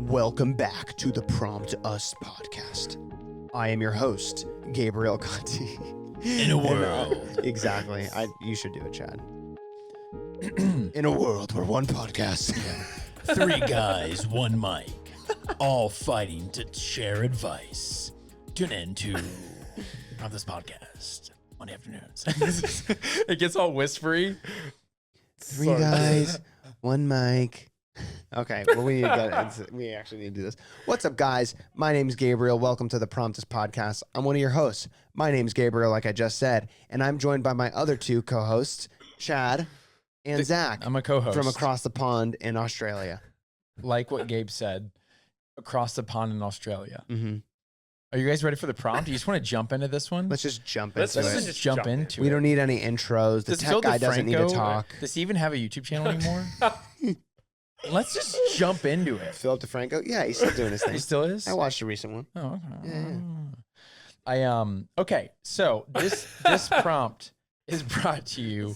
Welcome back to the Prompt Us podcast. I am your host, Gabriel Conte. In a world. Exactly. You should do it, Chad. In a world where one podcast. 3 guys, 1 mic, all fighting to share advice. Tune in to on this podcast Monday afternoons. It gets all whispery. 3 guys, 1 mic. Okay, well, we actually need to do this. What's up, guys? My name is Gabriel. Welcome to the Prompt Us podcast. I'm one of your hosts. My name is Gabriel, like I just said, and I'm joined by my other 2 co-hosts, Chad and Zach. I'm a co-host. From across the pond in Australia. Like what Gabe said, across the pond in Australia. Mm-hmm. Are you guys ready for the prompt? You just want to jump into this one? Let's just jump Let's into it. just jump into it. We don't need any intros. The tech guy doesn't need to talk. Does he even have a YouTube channel anymore? Let's just jump into it. Philip DeFranco? Yeah, he's still doing his thing. He still is? I watched a recent one. Oh, okay. Yeah. Okay, so this prompt is brought to you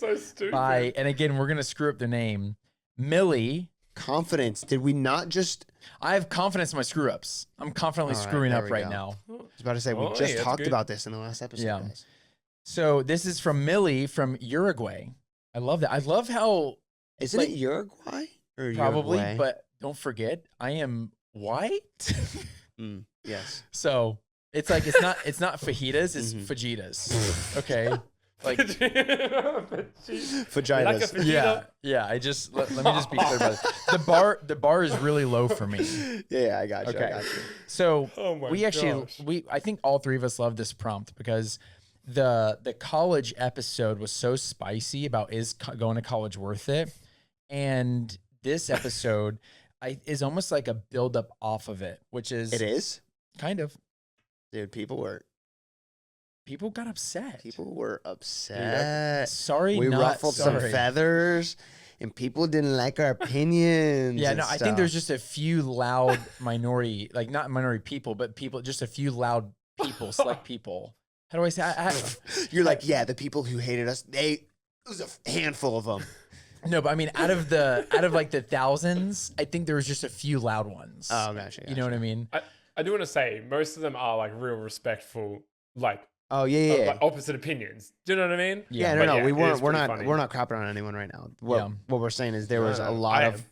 by, and again, we're gonna screw up the name, Millie. Confidence. Did we not just? I have confidence in my screw ups. I'm confidently screwing up right now. I was about to say we just talked about this in the last episode. Yeah. Guys. So this is from Millie from Uruguay. I love that. I love how isn't it Uruguay or probably, Uruguay? but don't forget I am white. Yes. So it's like it's not fajitas, it's fajitas. Okay. Like vaginas. Like a yeah. I just let me just be clear about it. The bar is really low for me. Yeah, I got you. Okay. I got you. So gosh. I think all 3 of us love this prompt because the college episode was so spicy about is going to college worth it, and this episode is almost like a build up off of it, which is It is, kind of. dude. People got upset. People were upset. Yeah. Sorry, we not ruffled sorry. some feathers, and people didn't like our opinions. Yeah, and no, I stuff. think there's just a few loud minority, like not minority people, but just a few loud people, select people. How do I say? You're like, yeah, the people who hated us, it was a handful of them. No, but I mean, out of like the thousands, I think there was just a few loud ones. Oh, gotcha. You know what I mean? I do want to say most of them are like real respectful, like Oh yeah. like opposite opinions. Do you know what I mean? Yeah, But no, yeah, we it weren't. is We're pretty not. funny. We're not crapping on anyone right now. What we're saying is there was a lot of.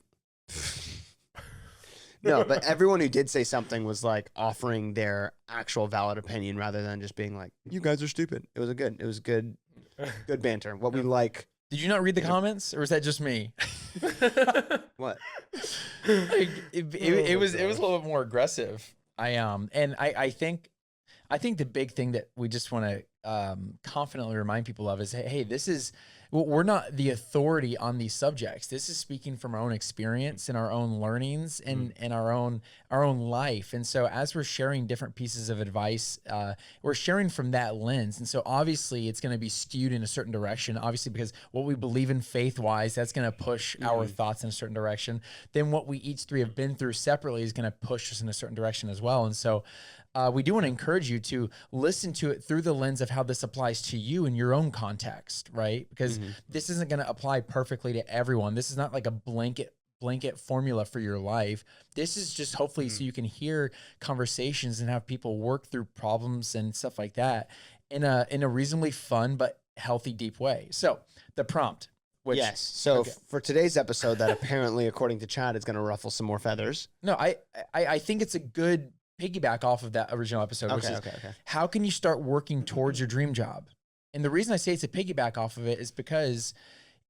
No, but everyone who did say something was like offering their actual valid opinion rather than just being like, "You guys are stupid." It was good banter. What we like. Did you not read the comments, or was that just me? What? Like, it was a little bit more aggressive. I think the big thing that we just want to confidently remind people of is, hey, we're not the authority on these subjects. This is speaking from our own experience and our own learnings and our own life. And so as we're sharing different pieces of advice, we're sharing from that lens. And so obviously it's going to be skewed in a certain direction, obviously, because what we believe in faith-wise, that's going to push our thoughts in a certain direction. Then what we each 3 have been through separately is going to push us in a certain direction as well. And so we do want to encourage you to listen to it through the lens of how this applies to you in your own context, right? Because this isn't going to apply perfectly to everyone. This is not like a blanket formula for your life. This is just hopefully so you can hear conversations and have people work through problems and stuff like that in a reasonably fun but healthy, deep way. So the prompt. Yes. So for today's episode, that apparently, according to Chad, is going to ruffle some more feathers. No, I think it's a good piggyback off of that original episode, which is how can you start working towards your dream job? And the reason I say it's a piggyback off of it is because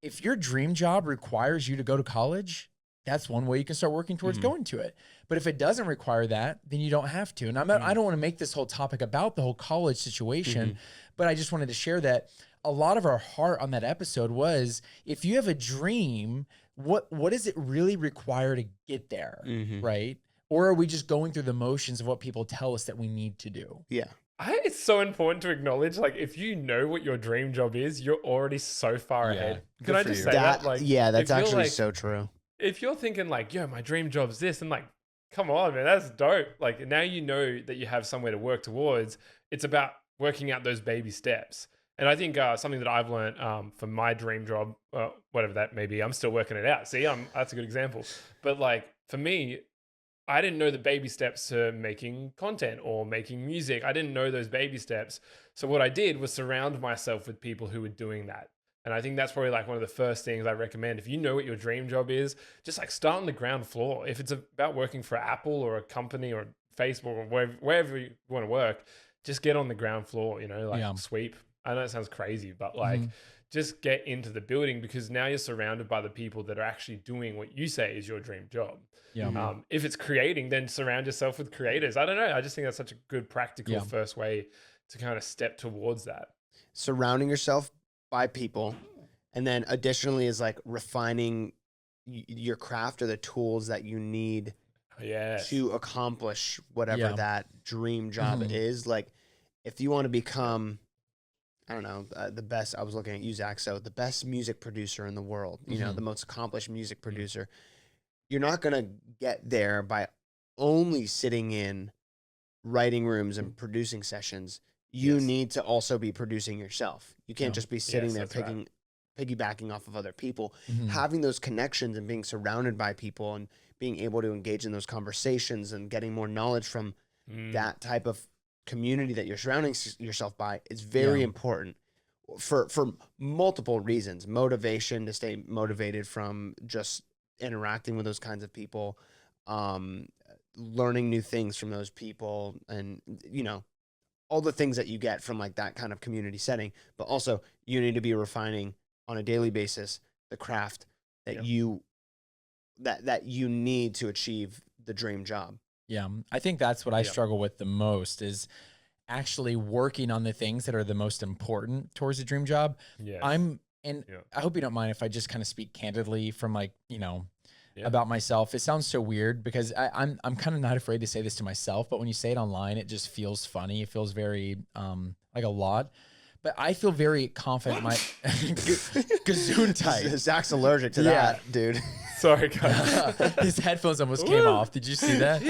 if your dream job requires you to go to college, that's one way you can start working towards going to it. But if it doesn't require that, then you don't have to. And I don't want to make this whole topic about the whole college situation, but I just wanted to share that a lot of our heart on that episode was, if you have a dream, what does it really require to get there, right? Or are we just going through the motions of what people tell us that we need to do? Yeah. It's so important to acknowledge, like, if you know what your dream job is, you're already so far ahead. Can I just say that? Like, yeah, that's actually like, so true. If you're thinking like, yo, my dream job's this, and like, come on, man, that's dope. Like, now you know that you have somewhere to work towards. It's about working out those baby steps. And I think something that I've learned for my dream job, whatever that may be, I'm still working it out. See, that's a good example. But like, for me, I didn't know the baby steps to making content or making music. I didn't know those baby steps. So what I did was surround myself with people who were doing that. And I think that's probably like one of the first things I recommend. If you know what your dream job is, just like start on the ground floor. If it's about working for Apple or a company or Facebook or wherever you want to work, just get on the ground floor, like sweep. I know it sounds crazy, but like just get into the building, because now you're surrounded by the people that are actually doing what you say is your dream job. Yeah. If it's creating, then surround yourself with creators. I don't know. I just think that's such a good practical first way to kind of step towards that. Surrounding yourself by people, and then additionally is like refining your craft or the tools that you need to accomplish whatever that dream job is. Like if you want to become, I don't know, the best, I was looking at you, Zach, so the best music producer in the world, the most accomplished music producer, you're not going to get there by only sitting in writing rooms and producing sessions. You need to also be producing yourself. You can't just be sitting there piggybacking off of other people. Having those connections and being surrounded by people and being able to engage in those conversations and getting more knowledge from that type of community that you're surrounding yourself by is very important for multiple reasons. Motivation, to stay motivated from just interacting with those kinds of people, learning new things from those people, and all the things that you get from like that kind of community setting. But also you need to be refining on a daily basis the craft that you need to achieve the dream job. Yeah. I think that's what I struggle with the most, is actually working on the things that are the most important towards the dream job. Yes. I hope you don't mind if I just kind of speak candidly from like, about myself. It sounds so weird because I'm kind of not afraid to say this to myself, but when you say it online, it just feels funny. It feels very like a lot. But I feel very confident in my Gesundheit. Zach's allergic to that, dude. Sorry, guys. His headphones almost came off. Did you see that?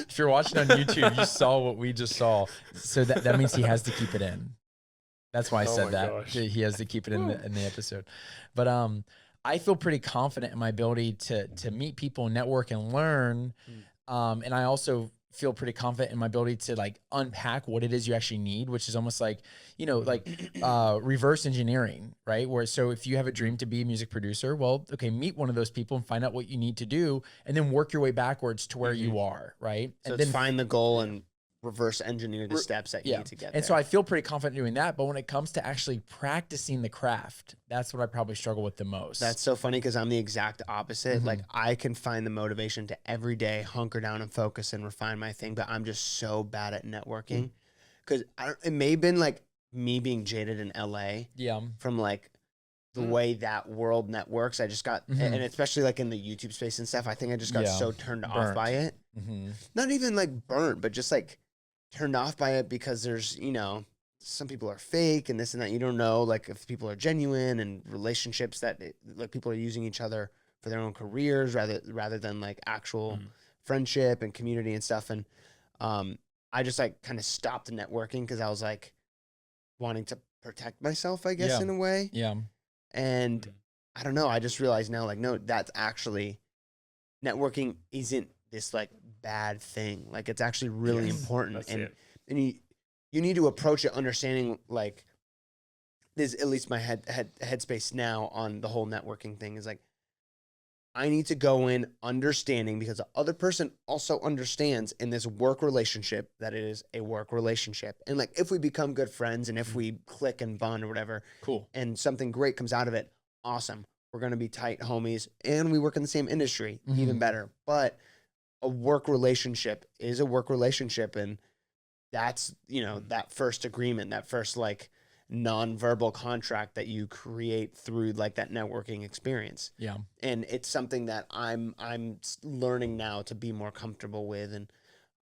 If you're watching on YouTube, you saw what we just saw. So that means he has to keep it in. That's why I said that. Gosh. He has to keep it in the episode. But I feel pretty confident in my ability to meet people, network, and learn. And I also feel pretty confident in my ability to like unpack what it is you actually need, which is almost like, reverse engineering, right? So if you have a dream to be a music producer, well, okay, meet one of those people and find out what you need to do, and then work your way backwards to where you are, right? So and then then find the goal and reverse engineer the steps that you need to get there. And so I feel pretty confident doing that. But when it comes to actually practicing the craft, that's what I probably struggle with the most. That's so funny because I'm the exact opposite. Like I can find the motivation to every day hunker down and focus and refine my thing, but I'm just so bad at networking because it may have been like me being jaded in LA from like the way that world networks. I just got, and especially like in the YouTube space and stuff, I think I just got so turned off by it. Not even like burnt, but just like turned off by it because there's, some people are fake and this and that. You don't know, like if people are genuine, and relationships that like people are using each other for their own careers rather than like actual friendship and community and stuff. And I just like kind of stopped networking because I was like wanting to protect myself, I guess, in a way. Yeah. And I don't know. I just realized now, like, no, that's actually networking isn't this like bad thing. Like it's actually really important. And you need to approach it understanding like this, at least my headspace now on the whole networking thing is like, I need to go in understanding because the other person also understands in this work relationship that it is a work relationship. And like, if we become good friends and if we click and bond or whatever, cool, and something great comes out of it, awesome. We're going to be tight homies and we work in the same industry, even better. But a work relationship is a work relationship. And that's, that first agreement, that first like non-verbal contract that you create through like that networking experience. Yeah. And it's something that I'm learning now to be more comfortable with and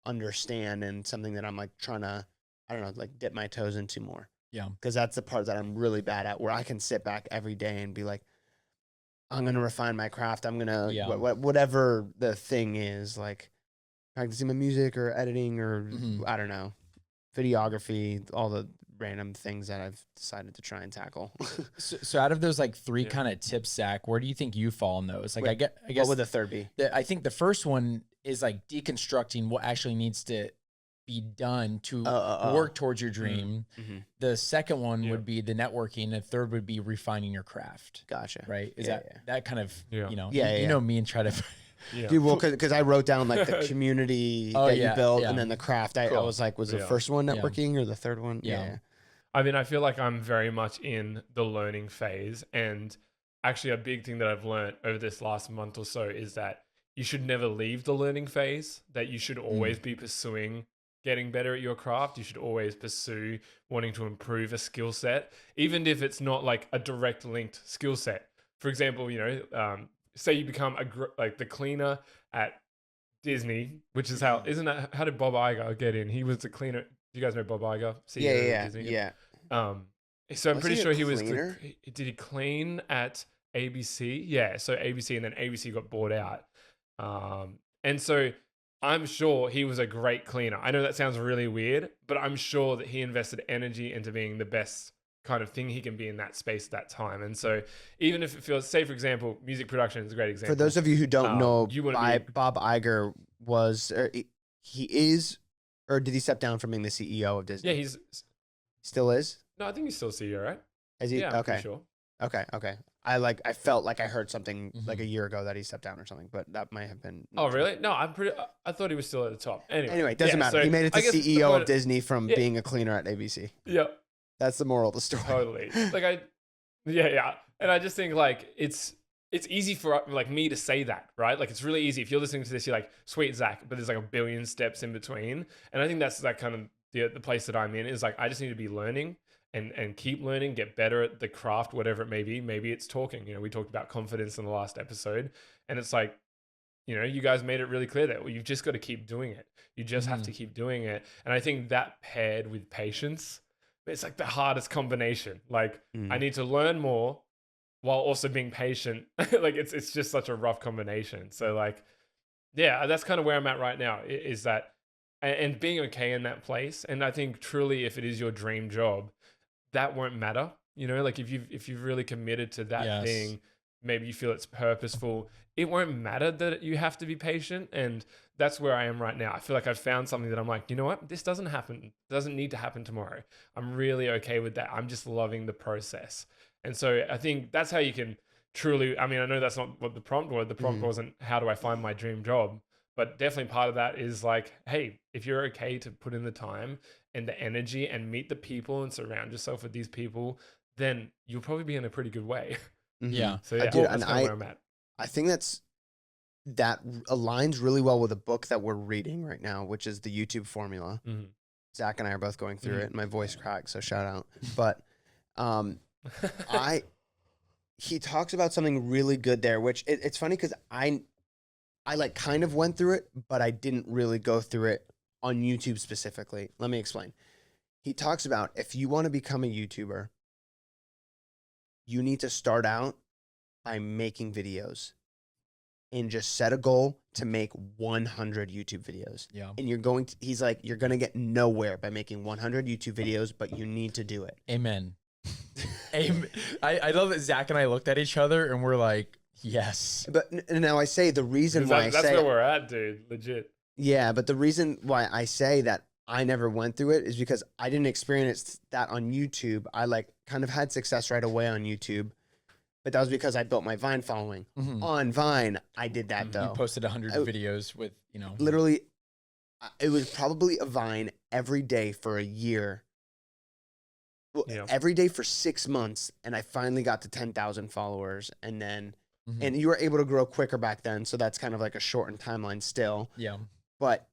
understand, and something that I'm like trying to, I don't know, like dip my toes into more. Yeah. Because that's the part that I'm really bad at, where I can sit back every day and be like, I'm going to refine my craft. I'm going to, whatever the thing is, like practicing my music or editing or I don't know, videography, all the random things that I've decided to try and tackle. So out of those like three kind of tips, Zach, where do you think you fall in those? Like, I guess what would the third be? I think the first one is like deconstructing what actually needs to be done to work towards your dream. Mm-hmm. The second one would be the networking. The third would be refining your craft. Gotcha. Right? Is that kind of, you know, you know me and try to... Yeah. Dude, well, because I wrote down like the community that you built and then the craft. I was like, was the first one networking or the third one? Yeah. I mean, I feel like I'm very much in the learning phase. And actually a big thing that I've learned over this last month or so is that you should never leave the learning phase, that you should always be pursuing getting better at your craft. You should always pursue wanting to improve a skill set, even if it's not like a direct linked skill set. For example, you know, say you become like the cleaner at Disney, which is how, isn't that, how did Bob Iger get in? He was the cleaner. Do you guys know Bob Iger? CEO of Disney? So I'm pretty sure he was, did he clean at ABC? Yeah. So ABC, and then ABC got bought out. And so I'm sure he was a great cleaner. I know that sounds really weird, but I'm sure that he invested energy into being the best kind of thing he can be in that space at that time. And so even if it feels, say for example, music production is a great example. For those of you who don't know, Bob Iger was, he is, or did he step down from being the CEO of Disney? Yeah, he's still is. No, I think he's still CEO, right? Is he? Yeah, okay. I'm sure. Okay. I felt like I heard something like a year ago that he stepped down or something, but that might have been. Oh, really? No, I thought he was still at the top. Anyway, it doesn't matter. So he made it to CEO of Disney from being a cleaner at ABC. Yep. That's the moral of the story. Totally. Like and I just think like it's easy for like me to say that, right? Like it's really easy if you're listening to this, you're like, sweet Zach, but there's like a billion steps in between, and I think that's that kind of the place that I'm in is like I just need to be learning. And keep learning, get better at the craft, whatever it may be. Maybe it's talking. You know, we talked about confidence in the last episode, and it's like, you know, you guys made it really clear that you've just got to keep doing it. You just have to keep doing it. And I think that paired with patience, it's like the hardest combination. Like I need to learn more while also being patient. Like it's just such a rough combination. So like, yeah, that's kind of where I'm at right now. Is that and being okay in that place. And I think truly, if it is your dream job, that won't matter, you know, like if you've really committed to that thing, maybe you feel it's purposeful, it won't matter that you have to be patient. And that's where I am right now. I feel like I've found something that I'm like, you know what, this doesn't need to happen tomorrow. I'm really okay with that. I'm just loving the process. And so I think that's how you can truly, I mean, I know that's not what the prompt was. The prompt wasn't how do I find my dream job, but definitely part of that is like, hey, if you're okay to put in the time and the energy and meet the people and surround yourself with these people, then you'll probably be in a pretty good way. Yeah. So yeah, Dude, that's kind of where I'm at. I think that aligns really well with a book that we're reading right now, which is the YouTube Formula. Zach and I are both going through it. My voice cracked, so shout out. But he talks about something really good there, which it's funny because I like kind of went through it, but I didn't really go through it on YouTube specifically. Let me explain. He talks about if you want to become a YouTuber, you need to start out by making videos and just set a goal to make 100 YouTube videos. Yeah. And he's like, you're going to get nowhere by making 100 YouTube videos, but you need to do it. Amen. Amen. I love that Zach and I looked at each other and we're like, yes. But now I say the reason why that's where we're at, dude. Legit. Yeah, but the reason why I say that I never went through it is because I didn't experience that on YouTube. I like kind of had success right away on YouTube, but that was because I built my Vine following. On Vine, I did that though. You posted 100 videos with, you know. Literally, it was probably a Vine every day for a year. Well, every day for 6 months, and I finally got to 10,000 followers, and then and you were able to grow quicker back then, so that's kind of like a shortened timeline still. Yeah. But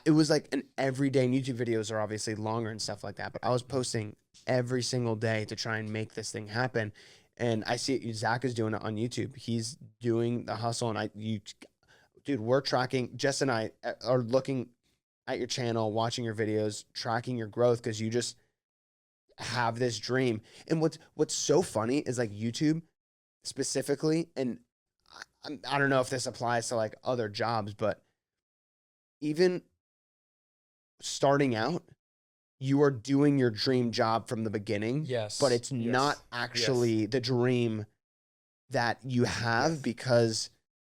it was like an everyday, and YouTube videos are obviously longer and stuff like that, but I was posting every single day to try and make this thing happen. And I see Zach is doing it on YouTube. He's doing the hustle, and dude, we're tracking, Jess and I are looking at your channel, watching your videos, tracking your growth, because you just have this dream. And what's so funny is like YouTube specifically, and I don't know if this applies to like other jobs, but even starting out, you are doing your dream job from the beginning. Yes. But it's not actually the dream that you have, because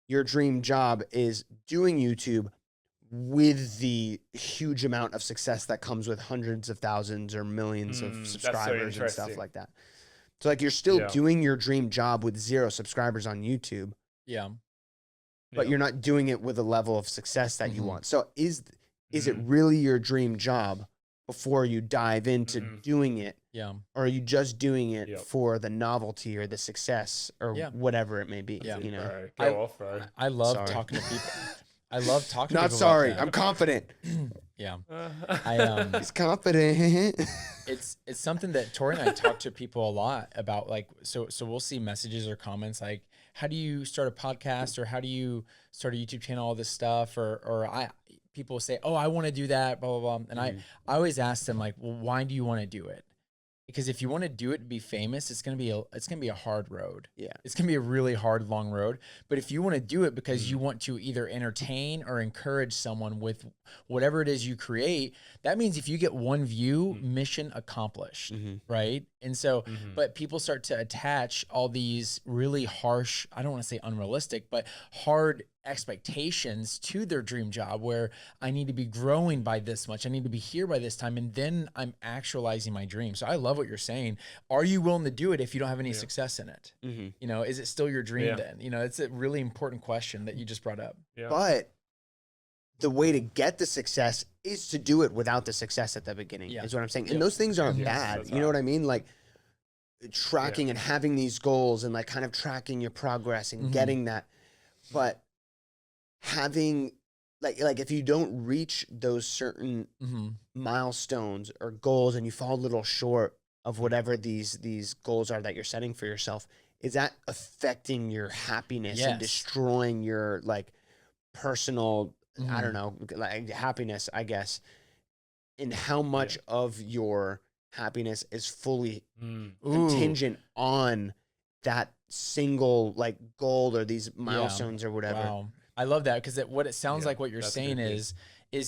your dream job is doing YouTube, with the huge amount of success that comes with hundreds of thousands or millions of subscribers and stuff like that. So like you're still doing your dream job with 0 subscribers on YouTube. Yeah. But you're not doing it with a level of success that you want. So is it really your dream job before you dive into doing it? Yeah. Or are you just doing it for the novelty or the success or whatever it may be? Yeah. You know, go off, bro. I love talking to people. I love talking to Not people. sorry. About that. I'm confident. Yeah. He's confident. It's something that Tori and I talk to people a lot about. Like, so we'll see messages or comments like, how do you start a podcast, or how do you start a YouTube channel, all this stuff, or people say, oh, I want to do that, blah, blah, blah. And I always ask them, like, well, why do you want to do it? Because if you want to do it to be famous, it's gonna be a hard road. Yeah, it's gonna be a really hard, long road. But if you want to do it because you want to either entertain or encourage someone with whatever it is you create, that means if you get 1 view, mission accomplished, right? And so, but people start to attach all these really harsh, I don't want to say unrealistic, but hard expectations to their dream job, where I need to be growing by this much, I need to be here by this time, and then I'm actualizing my dream. So I love what you're saying. Are you willing to do it if you don't have any success in it? You know, is it still your dream then? You know, it's a really important question that you just brought up. But the way to get the success is to do it without the success at the beginning, is what I'm saying. And those things aren't bad. You know what I mean? Like tracking and having these goals and like kind of tracking your progress and getting that. But having like if you don't reach those certain milestones or goals and you fall a little short of whatever these goals are that you're setting for yourself, is that affecting your happiness and destroying your like personal I don't know, like happiness, I guess, and how much of your happiness is fully contingent on that single like goal or these milestones or whatever. Wow. I love that, because what it sounds like what you're saying is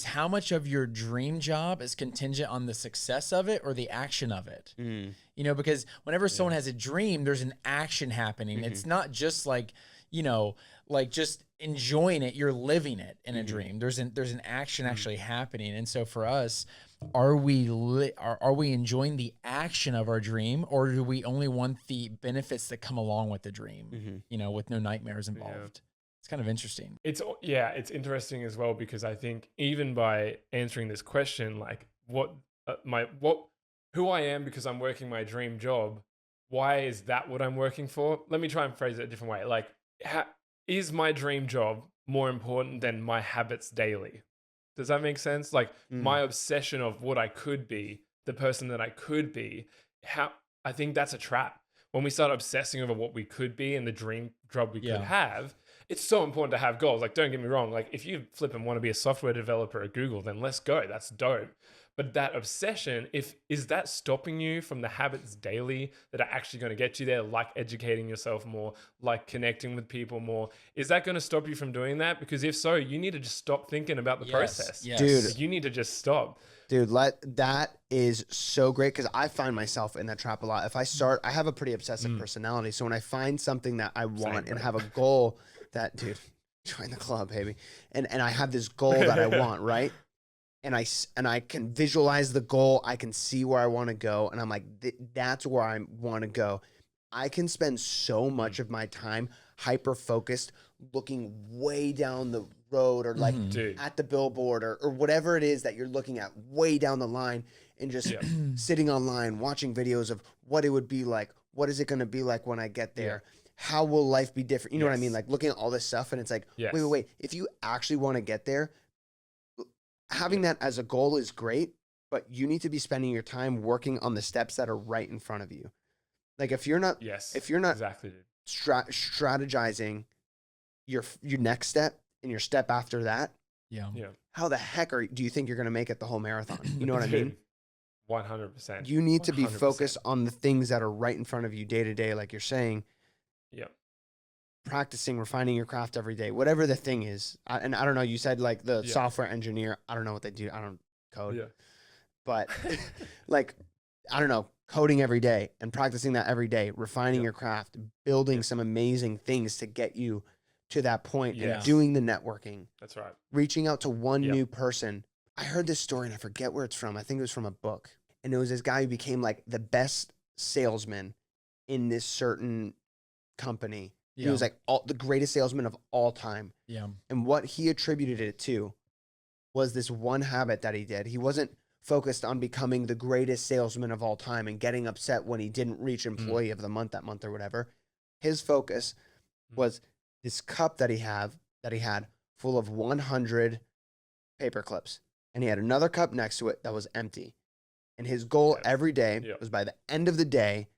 how much of your dream job is contingent on the success of it or the action of it. You know, because whenever someone has a dream, there's an action happening. It's not just like, you know, like just enjoying it, you're living it in a dream. There's an action actually happening. And so for us, are we enjoying the action of our dream, or do we only want the benefits that come along with the dream, you know, with no nightmares involved? It's kind of interesting. It's interesting as well, because I think even by answering this question, like who I am because I'm working my dream job, why is that what I'm working for? Let me try and phrase it a different way. Like, is my dream job more important than my habits daily? Does that make sense? Like my obsession of what I could be, the person that I could be, I think that's a trap. When we start obsessing over what we could be and the dream job we could have, it's so important to have goals. Like, don't get me wrong. Like, if you flip and want to be a software developer at Google, then let's go. That's dope. But that obsession, is that stopping you from the habits daily that are actually going to get you there, like educating yourself more, like connecting with people more? Is that going to stop you from doing that? Because if so, you need to just stop thinking about the process. Dude, like, you need to just stop. Dude, that is so great, because I find myself in that trap a lot. If I have a pretty obsessive personality. So when I find something that I want and have a goal that, dude, join the club, baby. And I have this goal that I want, right? And I can visualize the goal. I can see where I want to go. And I'm like, that's where I want to go. I can spend so much of my time hyper-focused, looking way down the road, or like at the billboard, or whatever it is that you're looking at way down the line, and just sitting online, watching videos of what it would be like. What is it going to be like when I get there? How will life be different? You know what I mean? Like looking at all this stuff, and it's like, wait. If you actually want to get there, having that as a goal is great, but you need to be spending your time working on the steps that are right in front of you. Like if you're not exactly strategizing your next step and your step after that, how the heck do you think you're going to make it the whole marathon? You know what I mean? 100%. You need to be focused on the things that are right in front of you day to day, like you're saying. Practicing, refining your craft every day, whatever the thing is. And I don't know, you said like the software engineer, I don't know what they do. I don't code, but like, I don't know, coding every day and practicing that every day, refining your craft, building some amazing things to get you to that point and Yes. doing the networking, That's right. reaching out to one Yep. new person. I heard this story and I forget where it's from. I think it was from a book. And it was this guy who became like the best salesman in this certain company. He was like the greatest salesman of all time. Yeah. And what he attributed it to was this one habit that he did. He wasn't focused on becoming the greatest salesman of all time and getting upset when he didn't reach employee of the month that month or whatever. His focus was this cup that he had full of 100 paper clips. And he had another cup next to it that was empty. And his goal every day was by the end of the day,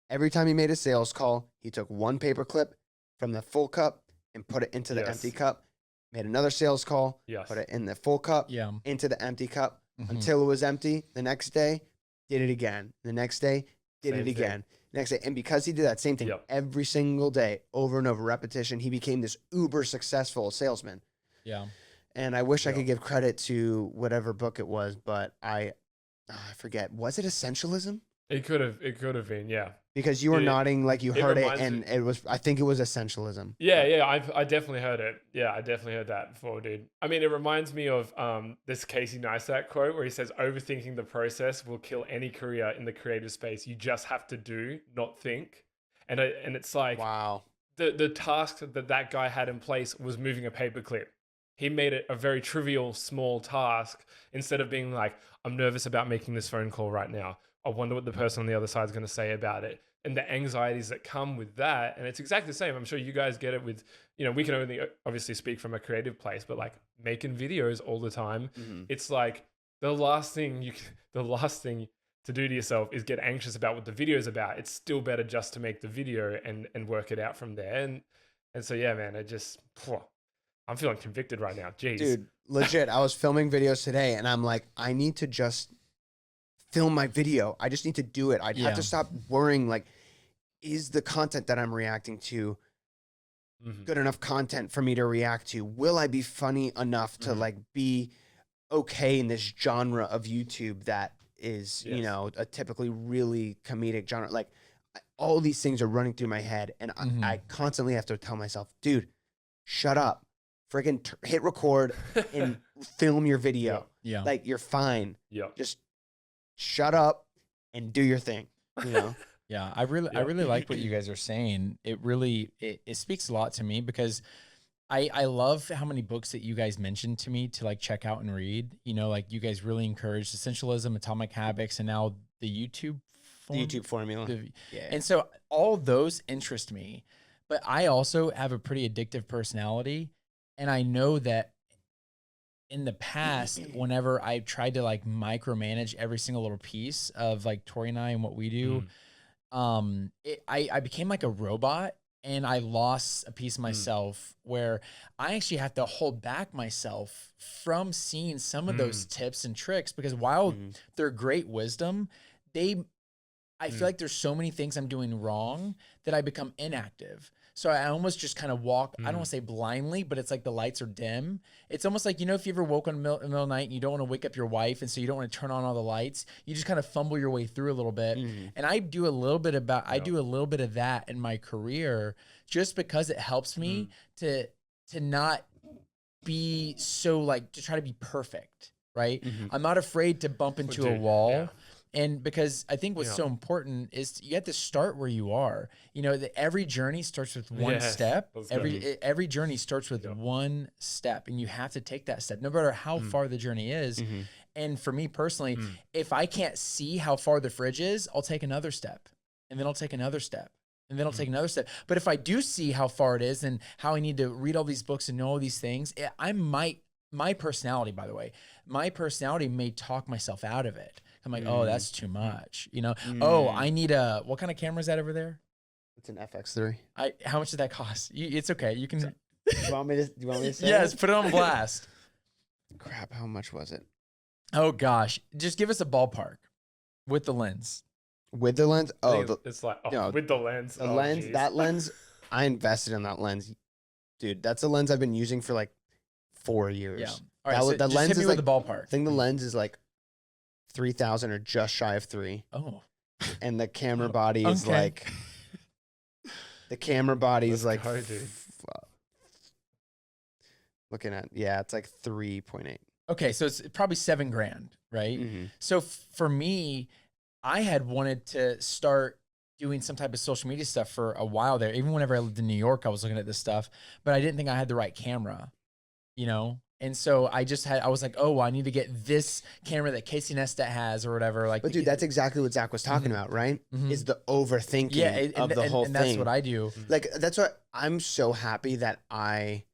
every time he made a sales call, he took one paper clip from the full cup and put it into the empty cup, made another sales call, put it in the full cup, into the empty cup until it was empty. The next day, did it again. The next day, did it again. Next day. And because he did that same thing every single day, over and over, repetition, he became this uber successful salesman. Yeah. And I wish I could give credit to whatever book it was, but I forget. Was it Essentialism? It could have been, yeah. Because you were nodding like you heard it, and it was. I think it was Essentialism. Yeah, I definitely heard it. Yeah, I definitely heard that before, dude. I mean, it reminds me of this Casey Neistat quote where he says, "Overthinking the process will kill any career in the creative space. You just have to do, not think." And it's like, wow. The task that guy had in place was moving a paperclip. He made it a very trivial, small task instead of being like, "I'm nervous about making this phone call right now. I wonder what the person on the other side is going to say about it." And the anxieties that come with that. And it's exactly the same. I'm sure you guys get it with, we can only obviously speak from a creative place, but like making videos all the time. It's like the last thing to do to yourself is get anxious about what the video is about. It's still better just to make the video and work it out from there. And so, yeah, man, I'm feeling convicted right now. Jeez. Dude, legit. I was filming videos today and I'm like, I need to just film my video. I just need to do it. I have to stop worrying, like, is the content that I'm reacting to good enough content for me to react to? Will I be funny enough to like be okay in this genre of YouTube that is, a typically really comedic genre? Like, all these things are running through my head and I constantly have to tell myself, dude, shut up. Friggin' hit record and film your video. Yeah. Like, you're fine. Yeah. Just shut up and do your thing, Yeah, I really like what you guys are saying. It really it speaks a lot to me because I love how many books that you guys mentioned to me to like check out and read. Like you guys really encouraged Essentialism, Atomic Habits, and now the YouTube formula. And so all those interest me, but I also have a pretty addictive personality, and I know that in the past, whenever I tried to like micromanage every single little piece of like Tori and I and what we do, I became like a robot and I lost a piece of myself where I actually have to hold back myself from seeing some of those tips and tricks because while they're great wisdom, I feel like there's so many things I'm doing wrong that I become inactive. So I almost just kind of walk, I don't want to say blindly, but it's like the lights are dim. It's almost like, if you ever woke in the middle of the night and you don't want to wake up your wife and so you don't want to turn on all the lights, you just kind of fumble your way through a little bit. And I do a little bit of that in my career just because it helps me to not be so like, to try to be perfect, right? I'm not afraid to bump into a wall. Yeah. And because I think what's so important is you have to start where you are. That every journey starts with one step. Every journey starts with one step, and you have to take that step, no matter how far the journey is. And for me personally, if I can't see how far the fridge is, I'll take another step, and then I'll take another step, and then I'll take another step. But if I do see how far it is and how I need to read all these books and know all these things, my personality, by the way, may talk myself out of it. I'm like, oh, that's too much. Oh, I need what kind of camera is that over there? It's an FX3. How much did that cost? It's okay. You can. Do you want me to say Yes, it? put it on blast. Crap, how much was it? Oh gosh, just give us a ballpark with the lens. With the lens? It's like with the lens. The lens, geez. That lens, I invested in that lens. Dude, that's a lens I've been using for like 4 years. Yeah. All right, so the lens is like the ballpark. I think the lens is like 3,000 or just shy of 3. Oh. And the camera body is like, the camera body is like Looking at, it's like 3.8. Okay, so it's probably $7,000, right? Mm-hmm. So for me, I had wanted to start doing some type of social media stuff for a while there. Even whenever I lived in New York, I was looking at this stuff, but I didn't think I had the right camera, you know? And so I was like, oh, well, I need to get this camera that Casey Neistat has or whatever. Like, But dude, that's exactly what Zach was talking about, right? Mhm. Is the overthinking of the whole and thing. that's what I do. Like, that's what I'm so happy that I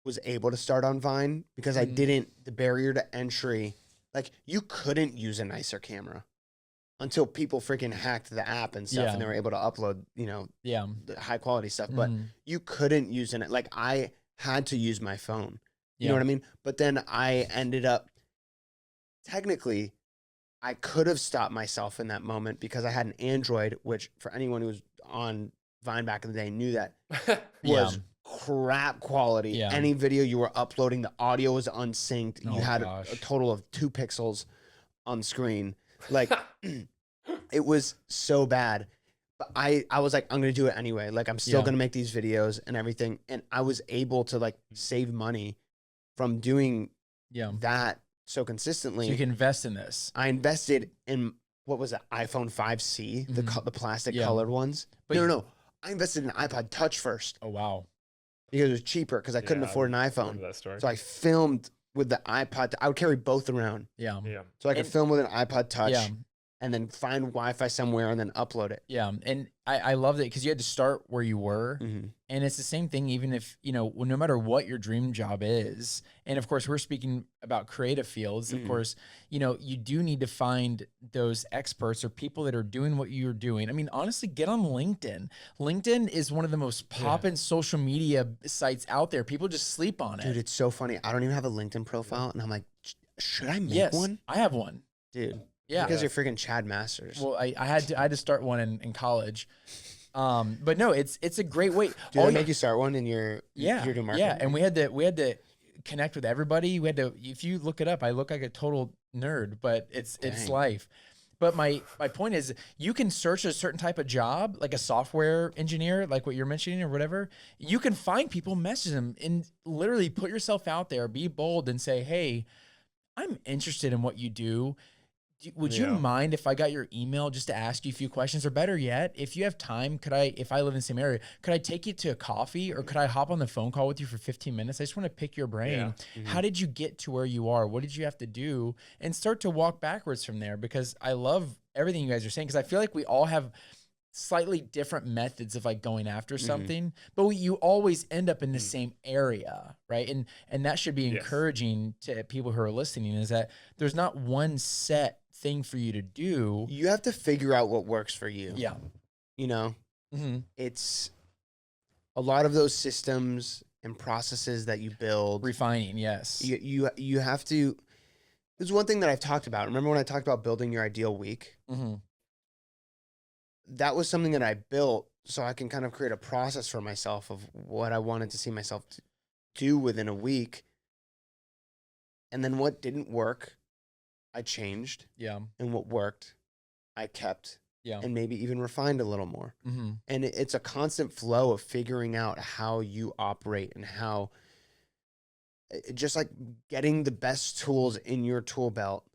was able to start on Vine because I didn't, the barrier to entry, like you couldn't use a nicer camera until people freaking hacked the app and stuff and they were able to upload, you know, the high quality stuff. But you couldn't use it. Like I had to use my phone. You know what I mean? But then I ended up, technically, I could have stopped myself in that moment because I had an Android, which for anyone who was on Vine back in the day knew that was crap quality. Yeah. Any video you were uploading, the audio was unsynced. Oh, you had gosh. a total of 2 pixels on screen. Like, it was so bad. But I was like, I'm going to do it anyway. Like, I'm still going to make these videos and everything. And I was able to, like, save money from doing that so consistently. So you can invest in this. I invested in, what was it, iPhone 5C, the plastic colored ones. But no. I invested in an iPod Touch first. Oh, wow. Because it was cheaper because I couldn't afford an iPhone. That story. So I filmed with the iPod. I would carry both around. Yeah. So I could film with an iPod Touch and then find Wi-Fi somewhere and then upload it. Yeah. And I loved it because you had to start where you were. And it's the same thing, even if, you know, no matter what your dream job is. And of course, we're speaking about creative fields. Of course, you know, you do need to find those experts or people that are doing what you're doing. I mean, honestly, get on LinkedIn. LinkedIn is one of the most poppin' social media sites out there. People just sleep on it. Dude, it's so funny. I don't even have a LinkedIn profile. And I'm like, should I make one? I have one. Dude. Yeah. Because you're freaking Chad Masters. Well, I had to start one in college. But no, it's a great way. Did they make you start one in your doing marketing? Yeah, and we had to connect with everybody. We had to, if you look it up, I look like a total nerd, but it's life. But my point is, you can search a certain type of job, like a software engineer, like what you're mentioning or whatever. You can find people, message them, and literally put yourself out there, be bold, and say, hey, I'm interested in what you do. Would you mind if I got your email just to ask you a few questions? Or better yet, if you have time, if I live in the same area, could I take you to a coffee or could I hop on the phone call with you for 15 minutes? I just want to pick your brain. How did you get to where you are? What did you have to do? And start to walk backwards from there, because I love everything you guys are saying, because I feel like we all have slightly different methods of like going after something, but you always end up in the same area, right? And that should be encouraging to people who are listening, is that there's not one set thing for you to do. You have to figure out what works for you. Yeah. You know, it's a lot of those systems and processes that you build. Refining, yes. You have to. There's one thing that I've talked about. Remember when I talked about building your ideal week? That was something that I built so I can kind of create a process for myself of what I wanted to see myself do within a week. And then what didn't work, I changed. Yeah. And what worked, I kept. Yeah. And maybe even refined a little more. And it's a constant flow of figuring out how you operate and how, just like getting the best tools in your tool belt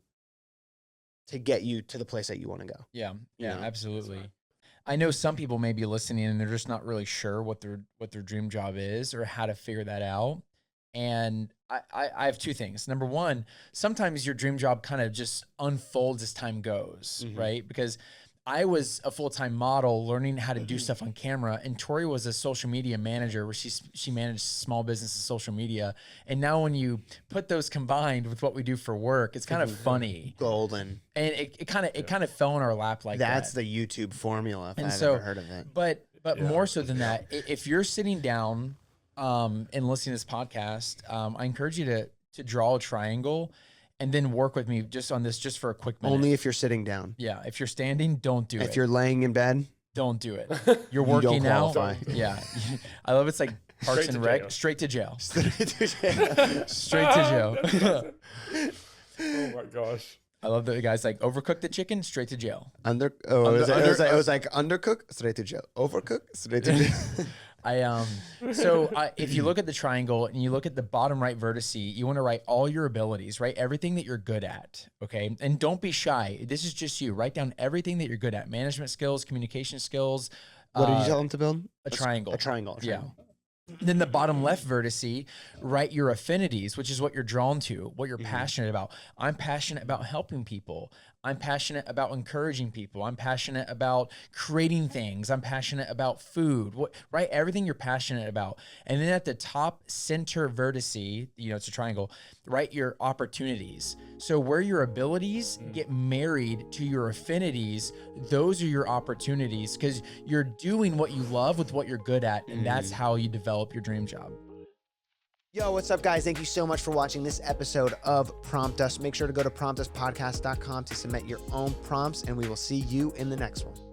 to get you to the place that you want to go. Yeah. Yeah, absolutely. I know some people may be listening and they're just not really sure what their dream job is or how to figure that out. And I have two things. Number one, sometimes your dream job kind of just unfolds as time goes, right? Because I was a full-time model learning how to do stuff on camera, and Tori was a social media manager where she managed small businesses social media. And now when you put those combined with what we do for work, it's kind of funny. Golden. And it kind of fell in our lap like that. That's the YouTube formula if I've ever heard of it. But more so than that, if you're sitting down and listening to this podcast, I encourage you to draw a triangle and then work with me just on this, just for a quick minute. Only if you're sitting down. Yeah. If you're standing, don't do it. If you're laying in bed, don't do it. You're working out. Yeah. I love it's like Parks and Rec. Straight to jail. Straight to jail. Oh my gosh. I love the guys like overcook the chicken, straight to jail. It was like undercook, straight to jail. Overcook, straight to jail. If you look at the triangle and you look at the bottom right vertex, you want to write all your abilities, right? Everything that you're good at, okay? And don't be shy. This is just you. Write down everything that you're good at. Management skills, communication skills. What did you tell them to build? A triangle. A triangle. Yeah. Then the bottom left vertex, write your affinities, which is what you're drawn to, what you're passionate about. I'm passionate about helping people. I'm passionate about encouraging people. I'm passionate about creating things. I'm passionate about food. Right? Everything you're passionate about. And then at the top center vertex, it's a triangle, write your opportunities. So where your abilities get married to your affinities, those are your opportunities, because you're doing what you love with what you're good at, and that's how you develop your dream job. Yo, what's up, guys? Thank you so much for watching this episode of Prompt Us. Make sure to go to promptuspodcast.com to submit your own prompts, and we will see you in the next one.